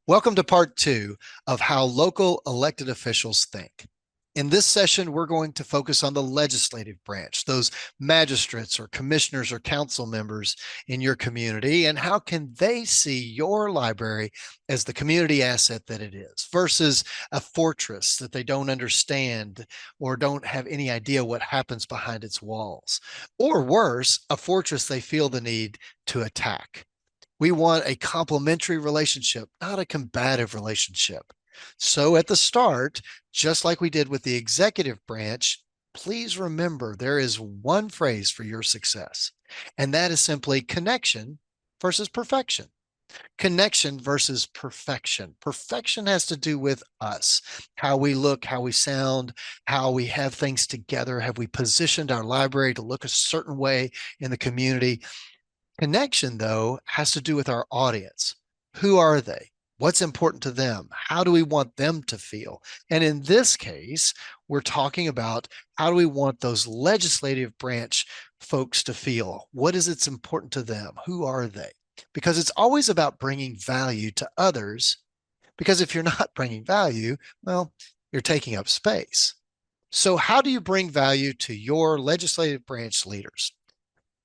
Welcome to part two of how local elected officials think. In this session, we're going to focus on the legislative branch, those magistrates or commissioners or council members in your community, and how can they see your library as the community asset that it is versus a fortress that they don't understand or don't have any idea what happens behind its walls. Or worse, a fortress they feel the need to attack. We want a complementary relationship, not a combative relationship. So at the start, just like we did with the executive branch, please remember there is one phrase for your success, and that is simply connection versus perfection. Connection versus perfection. Perfection has to do with us, how we look, how we sound, how we have things together. Have we positioned our library to look a certain way in the community? Connection, though, has to do with our audience. Who are they? What's important to them? How do we want them to feel? And in this case, we're talking about how do we want those legislative branch folks to feel? What is it's important to them? Who are they? Because it's always about bringing value to others. Because if you're not bringing value, well, you're taking up space. So, how do you bring value to your legislative branch leaders?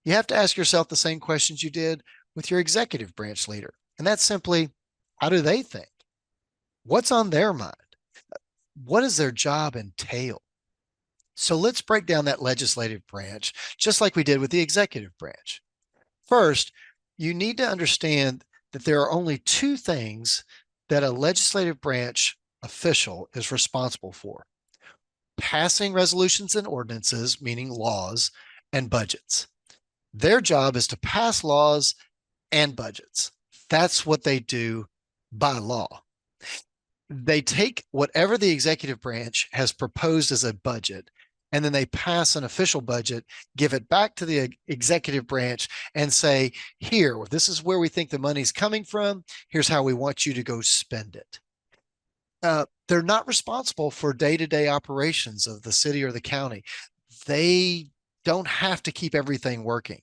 You have to ask yourself the same questions you did with your executive branch leader. And that's simply, how do they think? What's on their mind? What does their job entail? So let's break down that legislative branch, just like we did with the executive branch. First, you need to understand that there are only two things that a legislative branch official is responsible for: passing resolutions and ordinances, meaning laws, and budgets. Their job is to pass laws and budgets. That's what they do by law. They take whatever the executive branch has proposed as a budget, and then they pass an official budget, give it back to the executive branch, and say, here, this is where we think the money's coming from. Here's how we want you to go spend it. They're not responsible for day-to-day operations of the city or the county. They don't have to keep everything working.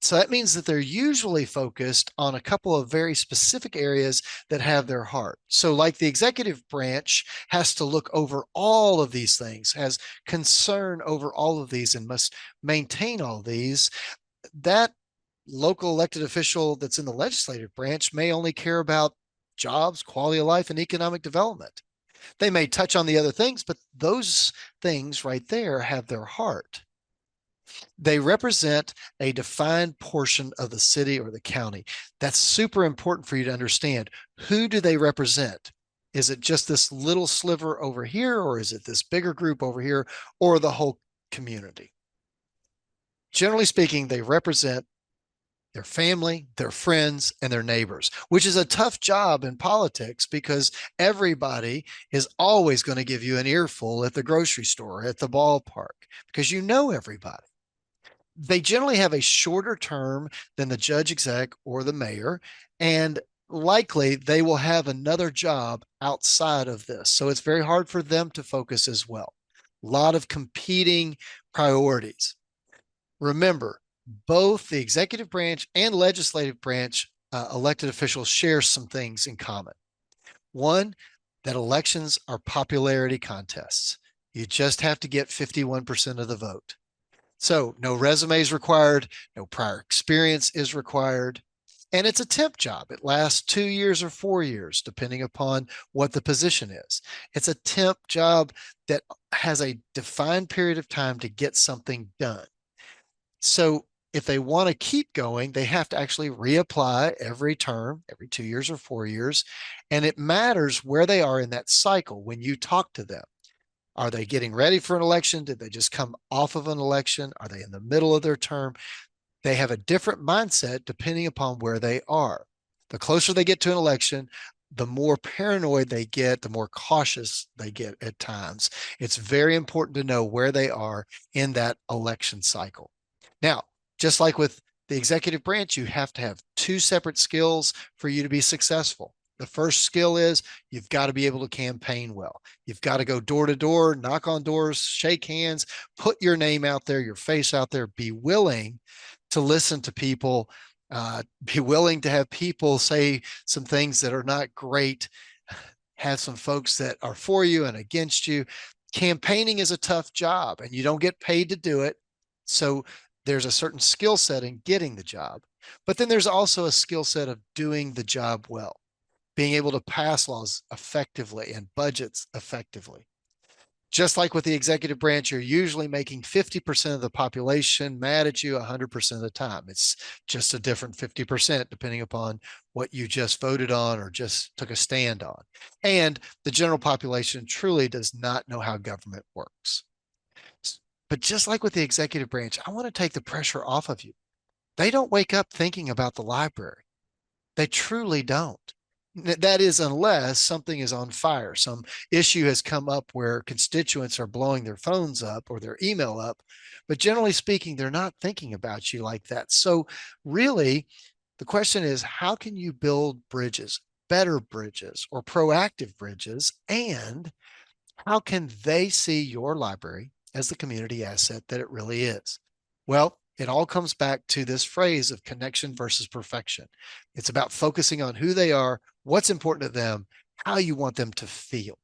So that means that they're usually focused on a couple of very specific areas that have their heart. So, like the executive branch has to look over all of these things, has concern over all of these, and must maintain all of these. That local elected official that's in the legislative branch may only care about jobs, quality of life, and economic development. They may touch on the other things, but those things right there have their heart. They represent a defined portion of the city or the county. That's super important for you to understand. Who do they represent? Is it just this little sliver over here, or is it this bigger group over here, or the whole community? Generally speaking, they represent their family, their friends, and their neighbors, which is a tough job in politics because everybody is always going to give you an earful at the grocery store, at the ballpark, because you know everybody. They generally have a shorter term than the judge exec or the mayor, and likely they will have another job outside of this. So it's very hard for them to focus as well. A lot of competing priorities. Remember, both the executive branch and legislative branch elected officials share some things in common. One, that elections are popularity contests. You just have to get 51% of the vote. So no resumes required, no prior experience is required. And it's a temp job. It lasts 2 years or 4 years, depending upon what the position is. It's a temp job that has a defined period of time to get something done. So if they want to keep going, they have to actually reapply every term, every 2 years or 4 years. And it matters where they are in that cycle when you talk to them. Are they getting ready for an election? Did they just come off of an election? Are they in the middle of their term? They have a different mindset depending upon where they are. The closer they get to an election, the more paranoid they get, the more cautious they get at times. It's very important to know where they are in that election cycle. Now, just like with the executive branch, you have to have two separate skills for you to be successful. The first skill is you've got to be able to campaign well. You've got to go door to door, knock on doors, shake hands, put your name out there, your face out there, be willing to listen to people Be willing to have people say some things that are not great, have some folks that are for you and against you. Campaigning is a tough job and you don't get paid to do it. So there's a certain skill set in getting the job. But then there's also a skill set of doing the job well, being able to pass laws effectively and budgets effectively. Just like with the executive branch, you're usually making 50% of the population mad at you 100% of the time. It's just a different 50% depending upon what you just voted on or just took a stand on. And the general population truly does not know how government works. But just like with the executive branch, I want to take the pressure off of you. They don't wake up thinking about the library. They truly don't. That is, unless something is on fire, some issue has come up where constituents are blowing their phones up or their email up. But generally speaking, they're not thinking about you like that. So, really, the question is how can you build bridges, better bridges, or proactive bridges? And how can they see your library as the community asset that it really is? Well, it all comes back to this phrase of connection versus perfection. It's about focusing on who they are, what's important to them, how you want them to feel.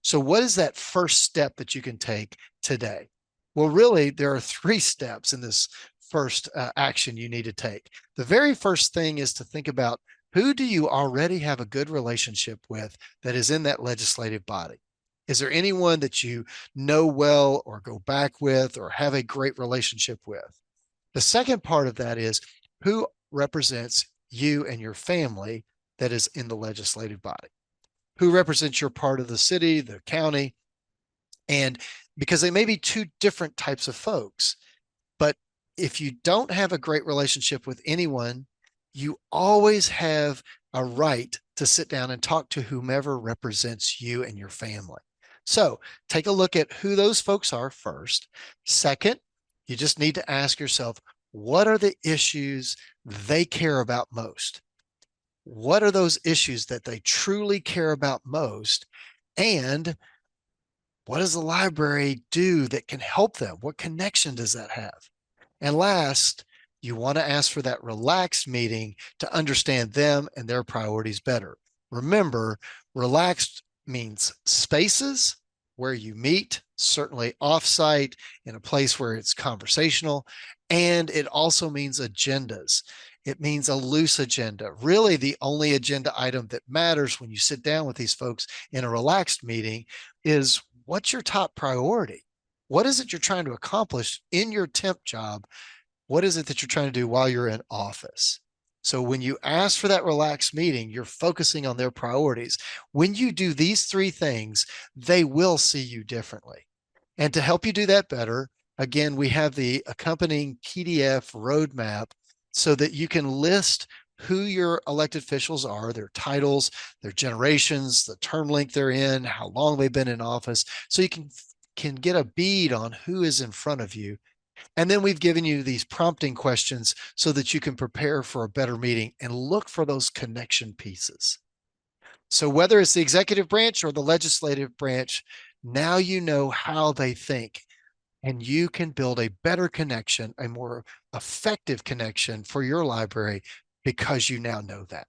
So, what is that first step that you can take today? Well, really, there are three steps in this first action you need to take. The very first thing is to think about who do you already have a good relationship with that is in that legislative body? Is there anyone that you know well or go back with or have a great relationship with? The second part of that is who represents you and your family that is in the legislative body? Who represents your part of the city, the county? And because they may be two different types of folks, but if you don't have a great relationship with anyone, you always have a right to sit down and talk to whomever represents you and your family. So take a look at who those folks are first. Second, you just need to ask yourself, what are the issues they care about most? What are those issues that they truly care about most? And what does the library do that can help them? What connection does that have? And last, you want to ask for that relaxed meeting to understand them and their priorities better. Remember, relaxed means spaces where you meet, certainly offsite in a place where it's conversational. And it also means agendas. It means a loose agenda. Really, the only agenda item that matters when you sit down with these folks in a relaxed meeting is what's your top priority? What is it you're trying to accomplish in your temp job? What is it that you're trying to do while you're in office? So when you ask for that relaxed meeting, you're focusing on their priorities. When you do these three things, they will see you differently. And to help you do that better, again, we have the accompanying PDF roadmap so that you can list who your elected officials are, their titles, their generations, the term length they're in, how long they've been in office, so you can get a bead on who is in front of you. And then we've given you these prompting questions so that you can prepare for a better meeting and look for those connection pieces. So whether it's the executive branch or the legislative branch, now you know how they think and you can build a better connection, a more effective connection for your library because you now know that.